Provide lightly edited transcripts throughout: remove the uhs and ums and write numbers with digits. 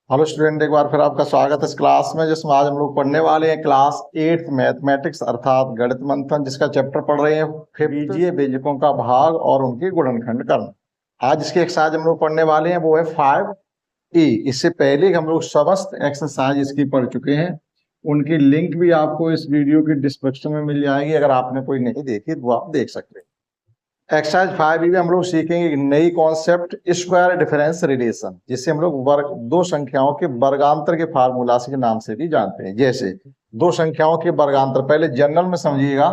Hello student, एक बार फिर आपका स्वागत है इस क्लास में, जिसमें आज हम लोग पढ़ने वाले हैं क्लास 8 मैथमेटिक्स अर्थात गणित मंथन, जिसका चैप्टर पढ़ रहे हैं बीजीय व्यंजकों का भाग और उनके गुणनखंड करना। आज इसके एक्सरसाइज हम लोग पढ़ने वाले हैं वो है 5E। इससे पहले हम लोग समस्त एक्सरसाइज इसकी पढ़ चुके हैं, उनकी लिंक भी आपको इस वीडियो की डिस्क्रिप्शन में मिल जाएगी। अगर आपने कोई नहीं देखी तो आप देख सकते हैं। एक्सरसाइज 5 में हम लोग सीखेंगे एक नई कॉन्सेप्ट स्क्वायर डिफरेंस रिलेशन, जिसे हम लोग दो संख्याओं के वर्गांतर के फार्मूला के नाम से भी जानते हैं। जैसे दो संख्याओं के वर्गांतर, पहले जनरल में समझिएगा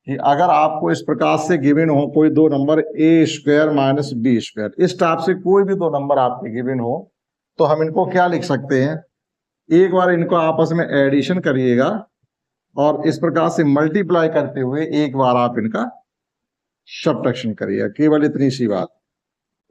कि अगर आपको इस प्रकार से गिवन हो कोई दो number a square minus B square, इस टाइप से कोई भी दो नंबर आपके गिवन हो तो हम इनको क्या लिख सकते हैं, एक बार इनको आपस में एडिशन करिएगा और इस प्रकार से मल्टीप्लाई करते हुए एक बार आप इनका सब्ट्रैक्शन करिएगा। केवल इतनी सी बात।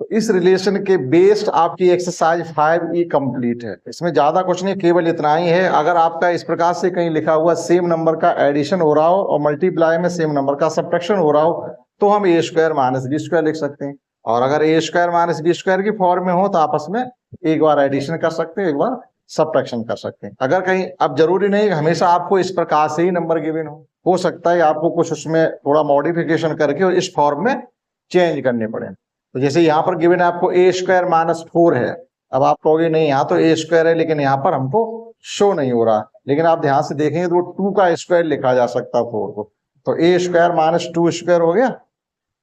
तो इस रिलेशन के बेस्ड आपकी एक्सरसाइज 5E कंप्लीट है। इसमें ज्यादा कुछ नहीं, केवल इतना ही है। अगर आपका इस प्रकार से कहीं लिखा हुआ सेम नंबर का एडिशन हो रहा हो और मल्टीप्लाई में सेम नंबर का सब्ट्रैक्शन हो रहा हो तो हम A square minus B square लिख सकते हैं। और अगर ए स्क्वायर माइनस बी स्क्वायर की फॉर्म में हो तो आपस में एक बार एडिशन कर सकते हैं, एक बार सब्ट्रैक्शन कर सकते हैं। अगर कहीं, अब जरूरी नहीं है हमेशा आपको इस प्रकार से ही नंबर गिवन हो सकता है आपको कुछ उसमें थोड़ा मॉडिफिकेशन करके और इस फॉर्म में चेंज करने पड़े। तो जैसे यहाँ पर गिवन आपको ए स्क्वायर माइनस 4 है। अब आप कहोगे नहीं, यहाँ तो ए स्क्वायर है लेकिन यहाँ पर हमको शो नहीं हो रहा, लेकिन आप ध्यान से देखेंगे तो 2 का स्क्वायर लिखा जा सकता है 4 को। तो ए स्क्वायर माइनस 2 स्क्वायर हो गया,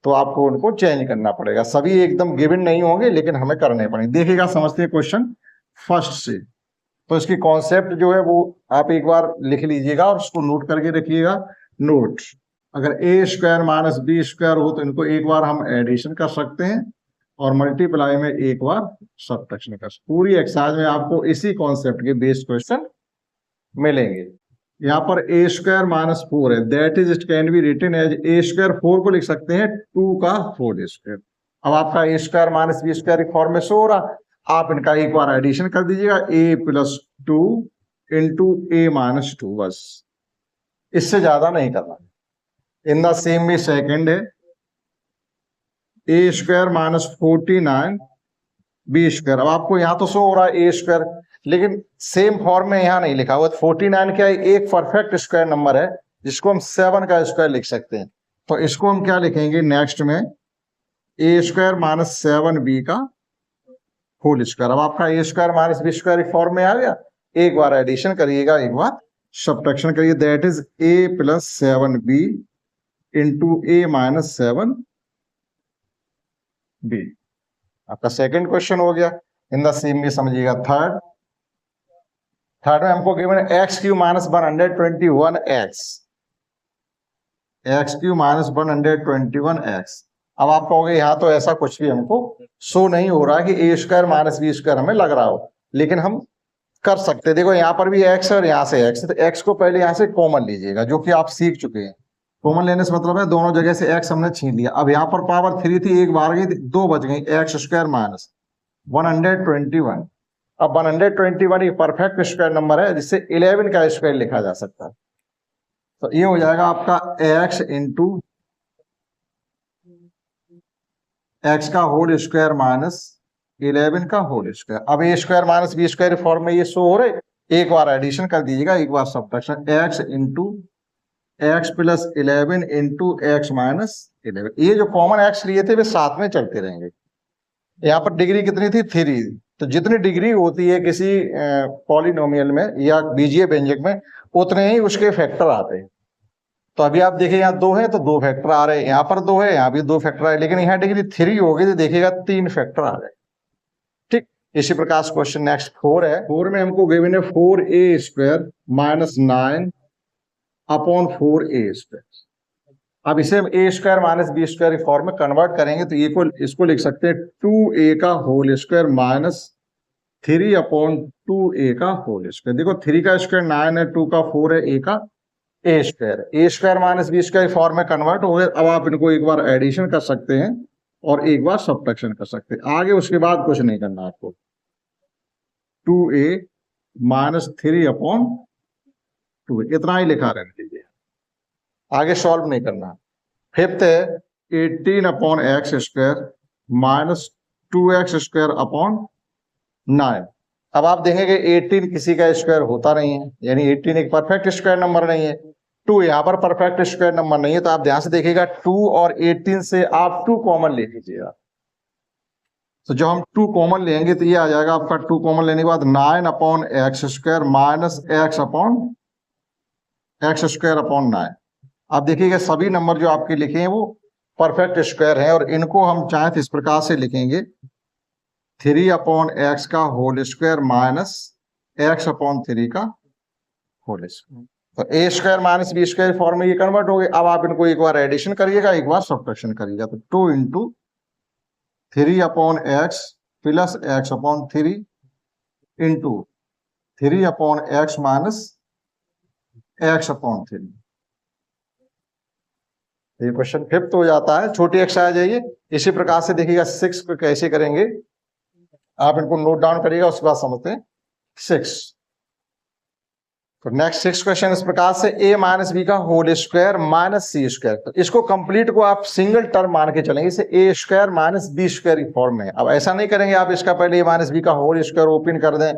तो आपको उनको चेंज करना पड़ेगा। सभी एकदम गिवन नहीं होंगे लेकिन हमें करने पड़ेंगे। देखिएगा, समझते हैं क्वेश्चन फर्स्ट से। तो इसकी कॉन्सेप्ट जो है वो आप एक बार लिख लीजिएगा और उसको नोट करके रखिएगा। नोट, अगर ए स्क्वायर माइनस बी स्क्वायर हो तो इनको एक बार हम एडिशन कर सकते हैं और मल्टीप्लाई में एक बार सब्ट्रैक्शन कर सकते हैं। पूरी एक्सरसाइज में आपको इसी कॉन्सेप्ट के बेस्ड क्वेश्चन मिलेंगे। यहाँ पर ए स्क्वायर माइनस 4 है, that is it can be written as a square 4 को लिख सकते हैं 2 का होल स्क्वायर। अब आपका A square minus B square form में शो हो रहा, आप इनका एक बार एडिशन कर दीजिएगा, a plus 2 into A minus 2, बस, इससे ज्यादा नहीं करना। In the same way second है ए स्क्वायर माइनस 49 बी स्क्वायर। अब आपको यहां तो शो हो रहा है ए स्क्वायर, लेकिन सेम फॉर्म में यहां नहीं लिखा हुआ। 49 क्या है, एक परफेक्ट स्क्वायर नंबर है जिसको हम 7 का स्क्वायर लिख सकते हैं। तो इसको हम क्या लिखेंगे नेक्स्ट में, ए स्क्वायर माइनस 7 बी का होल स्क्वायर। अब आपका A square minus B square form में आ गया, एक बार एडिशन करिएगा, एक बार सब्ट्रैक्शन करिए, that is A plus 7b into A minus 7b। आपका सेकंड क्वेश्चन हो गया। इन द सेम में समझिएगा थर्ड में हमको given x Q minus 121x, x Q minus 121x। अब आप कहोगे यहाँ तो ऐसा कुछ भी हमको शो नहीं हो रहा कि ए स्क्वायर माइनस बी स्क्वायर हमें लग रहा हो, लेकिन हम कर सकते हैं। देखो यहाँ पर भी एक्स है और यहाँ से एक्स है, तो एक्स को पहले यहाँ से कॉमन लीजिएगा, जो कि आप सीख चुके हैं। कॉमन लेने से मतलब है दोनों जगह से एक्स हमने छीन लिया। अब यहाँ पर पावर 3 थी, एक बार गई, 2 बच गई, एक्स स्क्वायर माइनस 121। अब 121 एक परफेक्ट स्क्वायर नंबर है जिससे 11 का स्क्वायर लिखा जा सकता है। तो ये हो जाएगा आपका एक्स इंटू एक्स का होल स्क्वायर माइनस 11 का होल स्क्वायर। अब A square minus B square form में ये शो हो रहे, एक बार एडिशन कर दीजिएगा, एक बार subtraction, X into X plus 11 into X minus 11। ये जो कॉमन एक्स लिए थे वे साथ में चलते रहेंगे। यहाँ पर डिग्री कितनी थी, 3। तो जितनी डिग्री होती है किसी पॉलिनोमियल में या बीजीय व्यंजक में, उतने ही उसके फैक्टर आते हैं। तो अभी आप देखिए यहाँ 2 है तो 2 फैक्टर आ रहे हैं, यहाँ पर 2 है, यहाँ भी 2 फैक्टर आए, लेकिन यहाँ डिग्री 3 होगी तो देखिएगा 3 फैक्टर आ रहे। ठीक, इसी प्रकार से क्वेश्चन नेक्स्ट 4 है। 4 में हमको गिवन है 4a square minus 9 upon 4a square. अब इसे हम A square minus B square form में कन्वर्ट करेंगे तो ये को इसको लिख सकते हैं 2a का whole square minus 3 upon 2a का होल स्क्वायर। देखो 3 का स्क्वायर 9 है, 2 का 4 है, a का A square minus B square form में कन्वर्ट हो गए। अब आप इनको एक बार एडिशन कर सकते हैं और एक बार सब्ट्रैक्शन कर सकते हैं। आगे उसके बाद कुछ नहीं करना आपको। 2a माइनस 3 अपॉन 2, इतना ही लिखा रहने दीजिए, आगे सॉल्व नहीं करना। फिफ्थ है 18 upon x square minus 2x square upon 9। अब आप देखेंगे 18 किसी का स्क्वायर होता नहीं है, यानी 18 एक परफेक्ट स्क्वायर नंबर नहीं है। 2 यहाँ पर परफेक्ट स्क्वायर नंबर नहीं है, तो आप ध्यान से देखिएगा 2 और 18 से आप 2 कॉमन ले लीजिएगा। तो जब हम 2 कॉमन लेंगे तो ये आ जाएगा आपका 2 कॉमन लेने के बाद 9/x² माइनस x/9। आप देखिएगा सभी नंबर जो आपके लिखे हैं वो परफेक्ट स्क्वायर है, और इनको हम चाहें तो इस प्रकार से लिखेंगे 3/x का होल स्क्वायर माइनस x/3 का होल स्क्वायर। तो a square minus B square form में ये कन्वर्ट हो गए। अब आप इनको एक बार एडिशन करिएगा, एक बार सब्ट्रैक्शन करिएगा, तो 2 into 3/x plus x/3 into 3/x minus x/3। ये क्वेश्चन 5th हो जाता है, छोटी x आ जाइए। इसी प्रकार से देखिएगा 6 को कैसे करेंगे, आप इनको नोट डाउन करिएगा, उसके बाद समझते हैं 6। तो नेक्स्ट 6 क्वेश्चन इस प्रकार से a माइनस बी का होल स्क्वायर माइनस सी स्क्वायर। तो इसको कंप्लीट को आप सिंगल टर्म मान के चलेंगे, इसे a square minus B square की फॉर्म में। अब ऐसा नहीं करेंगे आप इसका पहले a माइनस बी का होल स्क्वायर ओपन कर दें,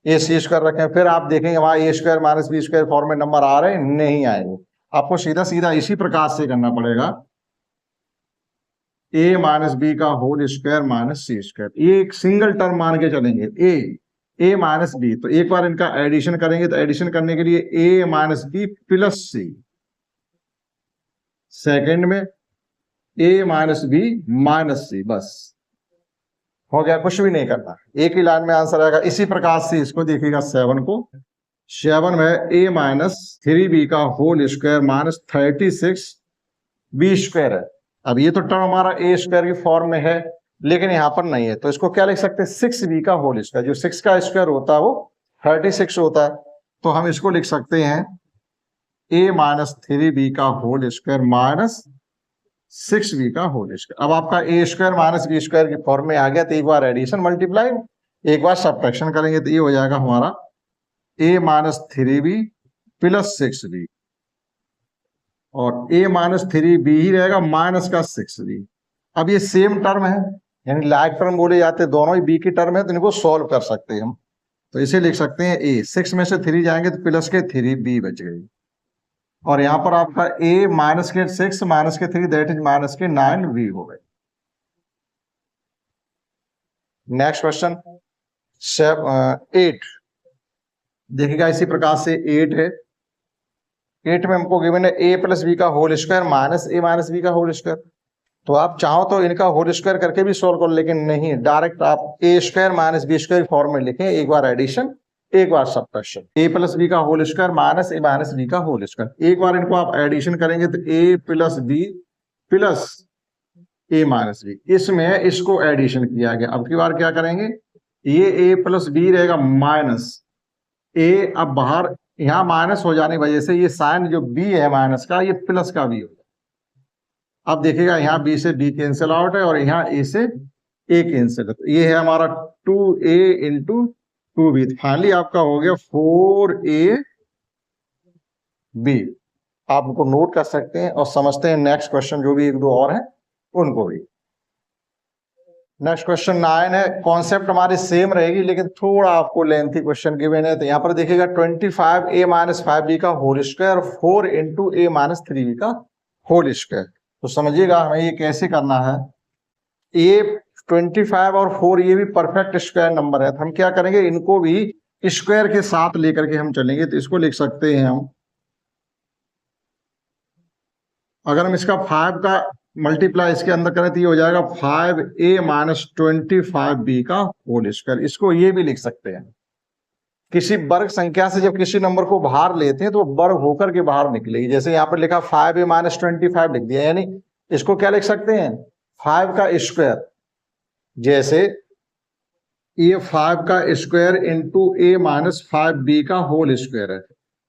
a सी स्क्वायर रखें, फिर आप देखेंगे वहां a square minus B square form में नंबर आ रहे हैं, नहीं आएंगे। आपको सीधा सीधा इसी प्रकार से करना पड़ेगा, a माइनस बी का होल स्क्वायर माइनस सी स्क्वायर। ये एक सिंगल टर्म मान के चलेंगे, a माइनस बी। तो एक बार इनका एडिशन करेंगे, तो एडिशन करने के लिए a minus b plus c, second में a minus b minus c, बस हो गया, कुछ भी नहीं करना, एक ही लाइन में आंसर आएगा। इसी प्रकार से इसको देखिएगा 7 को, 7 में a माइनस 3b का whole square minus 36 b square है। अब ये तो टर्म हमारा a स्क्वायर की फॉर्म में है, लेकिन यहां पर नहीं है, तो इसको क्या लिख सकते हैं 6b का होल स्क्वायर। जो 6 का स्क्वायर होता है वो 36 होता है, तो हम इसको लिख सकते हैं a माइनस 3b का होल स्क्वायर माइनस 6b का होल स्क्वायर। अब आपका a square minus B square की फॉर्म में आ गया, तो एक बार एडिशन मल्टीप्लाई, एक बार सब्ट्रैक्शन करेंगे, तो ये हो जाएगा हमारा a minus 3b plus 6b, और a माइनस 3b ही रहेगा माइनस का 6b। अब ये सेम टर्म है, यानी लाइक टर्म बोले जाते हैं, दोनों ही b की टर्म है, तो इनको सॉल्व कर सकते हैं हम। तो इसे लिख सकते हैं a, 6 में से 3 जाएंगे तो प्लस के 3b बच गई, और यहां पर आपका a माइनस के 6 माइनस के 3 दैट इज माइनस के 9b हो गए। नेक्स्ट क्वेश्चन 8 देखिएगा, इसी प्रकार से 8 है। 8 में हमको गिवन है a प्लस बी का whole square minus a minus b का होल स्क्वायर। तो आप चाहो तो इनका होल स्क्वायर करके भी सोल्व करो, लेकिन नहीं, डायरेक्ट आप a square minus B square form में लिखें, एक बार एडिशन एक बार सब्ट्रैक्शन। a प्लस बी का whole square minus a minus b का होल स्क्वायर। एक बार इनको आप एडिशन करेंगे तो a plus b plus a minus b, इसमें इसको एडिशन किया गया। अब की बार क्या करेंगे, ये a प्लस बी रहेगा माइनस a, अब बाहर यहां माइनस हो जाने की वजह से ये साइन जो b है माइनस का, ये प्लस का b हो गया। अब देखिएगा यहाँ b से b कैंसिल आउट है, और यहाँ a से a कैंसिल है, तो ये है हमारा 2a इंटू 2b। फाइनली आपका हो गया 4ab। आप उनको नोट कर सकते हैं और समझते हैं। नेक्स्ट क्वेश्चन जो भी एक दो और हैं उनको भी। नेक्स्ट क्वेश्चन 9 है, कॉन्सेप्ट हमारी सेम रहेगी लेकिन थोड़ा आपको लेंथी क्वेश्चन गिवन है। तो यहाँ पर देखिएगा 25a माइनस 5b का होल स्क्वायर और 4 इंटू a माइनस 3b का होल स्क्वायर। तो समझिएगा हमें ये कैसे करना है। a 25 और 4 ये भी परफेक्ट स्क्वायर नंबर है, तो हम क्या करेंगे, इनको भी स्क्वायर के साथ लेकर के हम चलेंगे। तो इसको लिख सकते हैं हम, अगर हम इसका 5 का मल्टीप्लाई इसके अंदर करें तो ये हो जाएगा 5a माइनस 25b का होल स्क्वायर। इसको ये भी लिख सकते हैं, किसी वर्ग संख्या से जब किसी नंबर को बाहर लेते हैं तो वर्ग होकर के बाहर निकलेगी। जैसे यहाँ पर लिखा 5a माइनस 25 लिख दिया, यानी इसको क्या लिख सकते हैं 5 का स्क्वायर। जैसे ये 5 का square into a minus 5b का होल स्क्वायर है,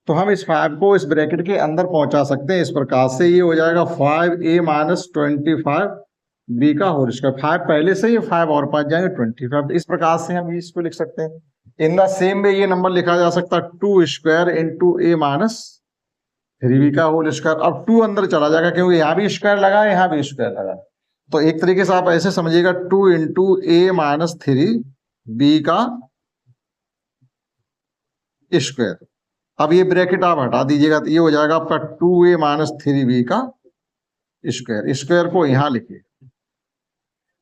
तो हम इस 5 को इस ब्रैकेट के अंदर पहुंचा सकते हैं इस प्रकार से। ये हो जाएगा 5a माइनस 25b का होल स्क्वायर। 5 पहले से ही 5 और 5 जाएंगे 25। इस प्रकार से हम इसको लिख सकते हैं। इन द सेम वे ये नंबर लिखा जा सकता है 2 square into a minus 3b का होल स्क्वायर। अब 2 अंदर चला जाएगा क्योंकि यहाँ भी स्क्वायर लगा है, यहाँ भी स्क्वायर लगा। तो एक तरीके से आप ऐसे समझिएगा 2 इंटू a माइनस 3b का स्क्वायर। अब ये ब्रैकेट आप हटा दीजिएगा तो ये हो जाएगा आपका 2a माइनस 3b का स्क्वायर। स्क्वायर को यहां लिखिए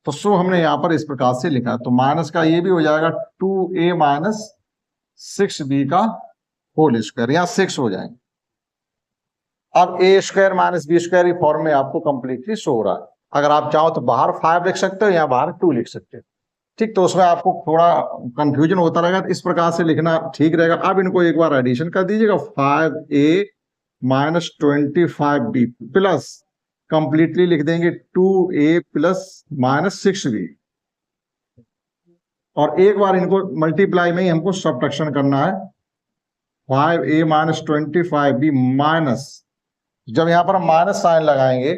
तो सो हमने यहां पर इस प्रकार से लिखा, तो माइनस का ये भी हो जाएगा 2a माइनस 6b का होल स्क्वायर, यहां 6 हो जाएंगे। अब a square minus B square form में आपको कंप्लीटली शो हो रहा है। अगर आप चाहो तो बाहर 5 लिख सकते हो या बाहर 2 लिख सकते हो, ठीक। तो उसमें आपको थोड़ा कंफ्यूजन होता रहेगा, तो इस प्रकार से लिखना ठीक रहेगा। अब इनको एक बार एडिशन कर दीजिएगा, 5a minus 25b plus completely लिख देंगे 2a प्लस माइनस 6b, और एक बार इनको मल्टीप्लाई में ही हमको सब्ट्रैक्शन करना है। 5a माइनस 25b माइनस, जब यहां पर हम माइनस साइन लगाएंगे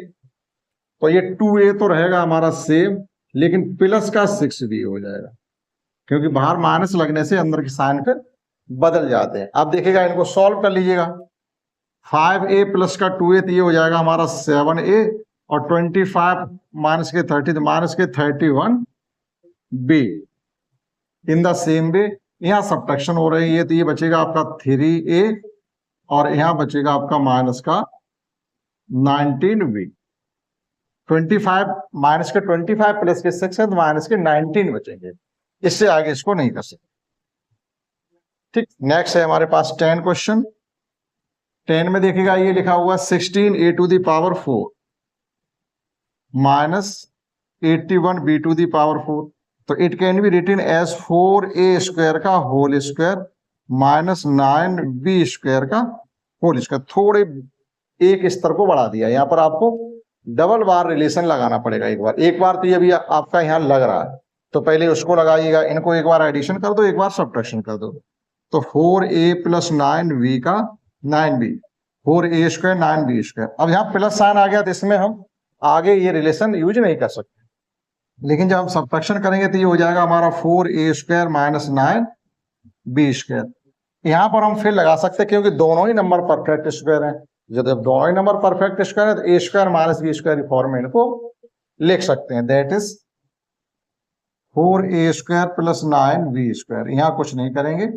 तो ये 2a तो रहेगा हमारा सेम, लेकिन प्लस का 6b हो जाएगा, क्योंकि बाहर माइनस लगने से अंदर के साइन फिर बदल जाते हैं। अब देखिएगा, इनको सॉल्व कर लीजिएगा। 5a प्लस का 2a तो ये हो जाएगा हमारा 7a, और 25 माइनस के 30 तो माइनस के 31b। In the same way यहां सब्ट्रैक्शन हो रही है, तो ये बचेगा आपका 3a और यहां बचेगा आपका माइनस का 19b। 25 माइनस के 25 प्लस के 6 है तो माइनस के 19 बचेंगे, इससे आगे इसको नहीं कर सकते, ठीक। नेक्स्ट है हमारे पास 10 क्वेश्चन। 10 में देखिएगा ये लिखा हुआ 16a to the power 4 minus 81b to the power 4, तो it can be written as 4a square का whole square minus 9b square का होल स्क्वायर। थोड़े एक स्तर को बढ़ा दिया, यहां पर आपको डबल बार रिलेशन लगाना पड़ेगा। एक बार तो ये भी आपका यहां लग रहा है, तो पहले उसको लगाइएगा। इनको एक बार एडिशन कर दो, एक बार सब्ट्रैक्शन कर दो, तो 4a प्लस 9b का 9b, 4a square 9b square. अब यहाँ प्लस साइन आ गया तो इसमें हम आगे ये रिलेशन यूज नहीं कर सकते, लेकिन जब हम सब्ट्रैक्शन करेंगे तो ये हो जाएगा हमारा 4a square minus 9b square. यहां पर हम फिर लगा सकते हैं, क्योंकि दोनों ही नंबर परफेक्ट स्क्वायर हैं। जब दोनों ही नंबर परफेक्ट स्क्वायर है तो a square minus b square form में इनको लिख सकते हैं। That is 4a square plus 9b square. यहां कुछ नहीं करेंगे,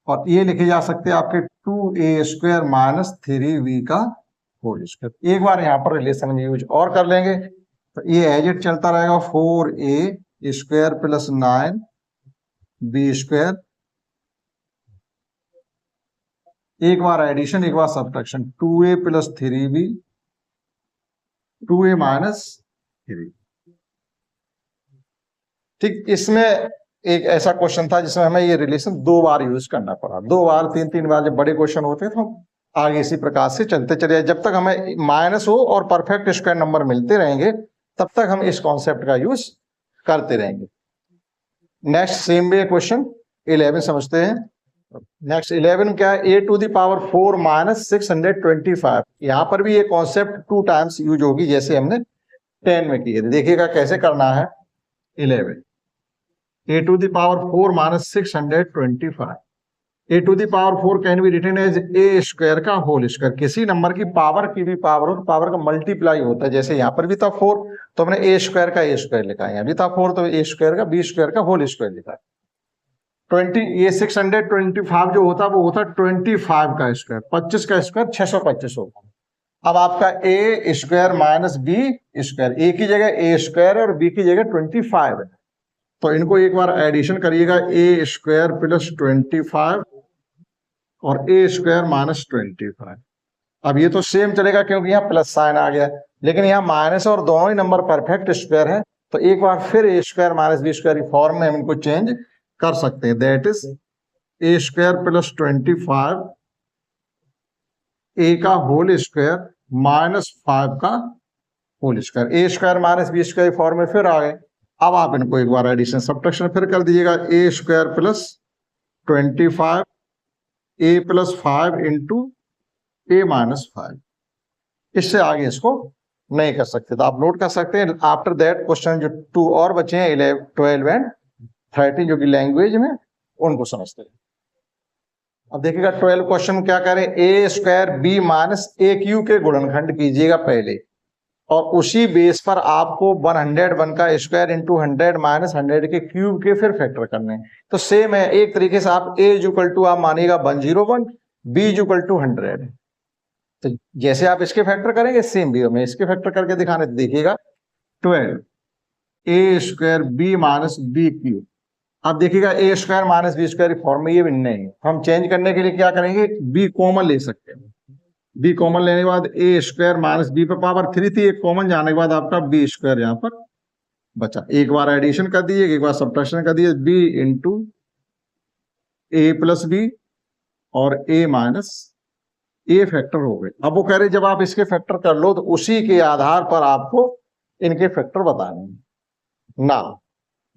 और ये लिखे जा सकते हैं आपके 2a स्क्वायर माइनस 3b का होल स्क्वायर। एक बार यहां पर रिलेशन यूज और कर लेंगे तो ये एज इट चलता रहेगा, 4a square plus 9b square. एक बार एडिशन, एक बार subtraction, 2a plus 3b, 2a minus 3। ठीक। इसमें एक ऐसा क्वेश्चन था जिसमें हमें ये रिलेशन 2 बार यूज करना पड़ा, 2 बार 3 बार। जब बड़े क्वेश्चन होते हैं तो हम आगे इसी प्रकार से चलते चले, जब तक हमें माइनस हो और परफेक्ट स्क्वायर नंबर मिलते रहेंगे तब तक हम इस कॉन्सेप्ट का यूज करते रहेंगे। नेक्स्ट सेम वे क्वेश्चन 11 समझते हैं। नेक्स्ट 11 क्या है, a to the power 4 minus 625। यहां पर भी ये कॉन्सेप्ट 2 टाइम्स यूज होगी, जैसे हमने 10 में किए थे। देखिएगा कैसे करना है। 11 a to the power 4 minus 625, a to the power 4 can be written as a square का होल स्क्वायर। किसी नंबर की भी पावर हो तो पावर का मल्टीप्लाई होता है, जैसे यहाँ पर भी था 4 तो हमने a स्क्वायर का a स्क्वायर लिखा है, यहाँ भी था 4 तो a स्क्वायर का b स्क्वायर का होल स्क्वायर लिखा है। 20 ये 625 जो होता है वो होता है 25 का स्क्वायर, 25 का स्क्वायर 625 होगा। अब आपका a square minus b square, a की जगह a स्क्वायर और b की जगह 25 है, तो इनको एक बार एडिशन करिएगा, a स्क्वायर प्लस 25 और a स्क्वायर माइनस 25। अब ये तो सेम चलेगा क्योंकि यहाँ प्लस साइन आ गया, लेकिन यहाँ माइनस और दोनों ही नंबर परफेक्ट स्क्वायर है, तो एक बार फिर a square minus b square form में हम इनको चेंज कर सकते हैं। That is a square plus 25 a का होल स्क्वायर माइनस 5 का whole square. a square minus b square form में फिर आ गए। अब आप इनको एक बार एडिशन सब्ट्रैक्शन फिर कर दीजिएगा, a square plus 25 a plus 5 into a minus 5। इससे आगे इसको नहीं कर सकते, तो आप नोट कर सकते हैं। आफ्टर दैट क्वेश्चन जो 2 और बचे हैं 11, 12 एंड 13 जो कि लैंग्वेज में, उनको समझते हैं। अब देखिएगा 12 क्वेश्चन क्या करें, a square b minus a Q के गुणनखंड कीजिएगा पहले। और उसी बेस पर आपको 101 का स्क्वायर इंटू 100 माइनस 100 के क्यूब के फिर फैक्टर करने हैं। तो सेम है, एक तरीके से आप a इक्वल टू आप मानिएगा 101, b इक्वल टू 100। तो जैसे आप इसके फैक्टर करेंगे सेम भी हमें इसके फैक्टर करके दिखाने। देखिएगा 12 a square b minus b cube. अब देखिएगा a square minus B square form में ये भी नहीं, हम चेंज करने के लिए क्या करेंगे, b कॉमन ले सकते हैं। b कॉमन लेने के बाद a स्क्वायर माइनस बी पर पावर 3 थी, एक कॉमन जाने के बाद आपका b स्क्वायर यहाँ पर बचा। एक बार एडिशन कर दीजिए, एक बार सब्ट्रैक्शन कर दीजिए, b इंटू ए प्लस बी और a माइनस ए फैक्टर हो गए। अब वो कह रहे जब आप इसके फैक्टर कर लो तो उसी के आधार पर आपको इनके फैक्टर बताने ना।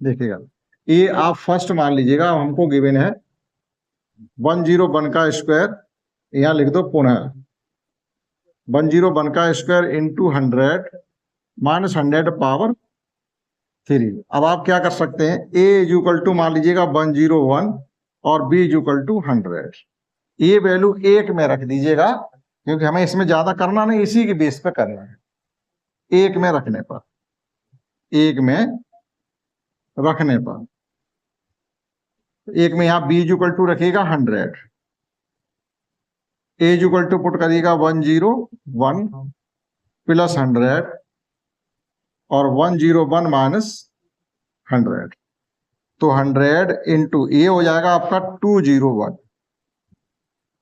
देखिएगा ये आप फर्स्ट मान लीजिएगा, हमको गिवन है 101 का स्क्वायर, यहां लिख दो पुनः 101 का स्क्वायर इंटू 100 माइनस 100 पावर 3। अब आप क्या कर सकते हैं, a इक्वल टू मान लीजिएगा 101 और b इक्वल टू 100। ये वैल्यू 1 में रख दीजिएगा क्योंकि हमें इसमें ज्यादा करना नहीं, इसी के बेस पे करना है। 1 में रखने पर, 1 में रखने पर, 1 में यहां b इक्वल टू रखिएगा 100, a इक्वल टू पुट करिएगा 101 प्लस 100 और 101 माइनस 100। तो 100 इंटू ए हो जाएगा आपका 201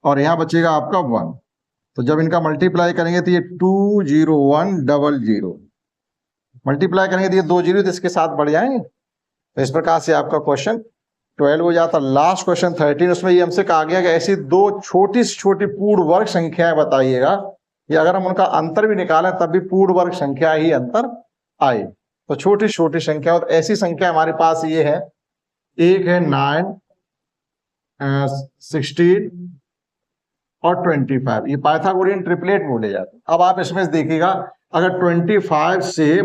और यहां बचेगा आपका 1। तो जब इनका मल्टीप्लाई करेंगे तो ये 20100 मल्टीप्लाई करेंगे तो ये 2 जीरो तो इसके साथ बढ़ जाएंगे। तो इस प्रकार से आपका क्वेश्चन 12 हो जाता। लास्ट क्वेश्चन 13, उसमें ये हमसे कहा गया कि ऐसी दो छोटी से छोटी पूर्ण वर्ग संख्याएं बताइएगा, या अगर हम उनका अंतर भी निकालें तब भी पूर्ण वर्ग संख्या ही अंतर आए। तो छोटी छोटी संख्या, तो ऐसी संख्या हमारे पास ये है, एक है 9, 16 और 25। ये पाइथागोरियन ट्रिपलेट बोले जाते हैं। अब आप इसमें देखिएगा, अगर 25 से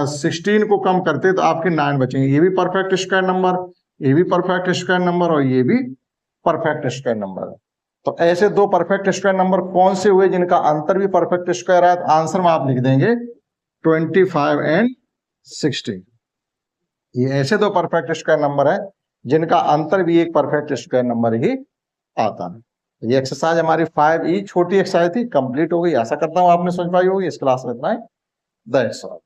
16 को कम करते तो आपके 9 बचेंगे। ये भी परफेक्ट स्क्वायर नंबर, ये भी परफेक्ट स्क्वायर नंबर और ये भी परफेक्ट स्क्वायर नंबर है। तो ऐसे दो परफेक्ट स्क्वायर नंबर कौन से हुए जिनका अंतर भी परफेक्ट स्क्वायर है? तो आंसर में आप लिख देंगे 25 एंड 16। ये ऐसे दो परफेक्ट स्क्वायर नंबर है जिनका अंतर भी एक परफेक्ट स्क्वायर नंबर ही आता है। ये एक्सरसाइज हमारी 5E छोटी एक्सरसाइज थी, कंप्लीट हो गई। आशा करता हूं आपने समझ पाई होगी। इस क्लास में इतना ही। That's all.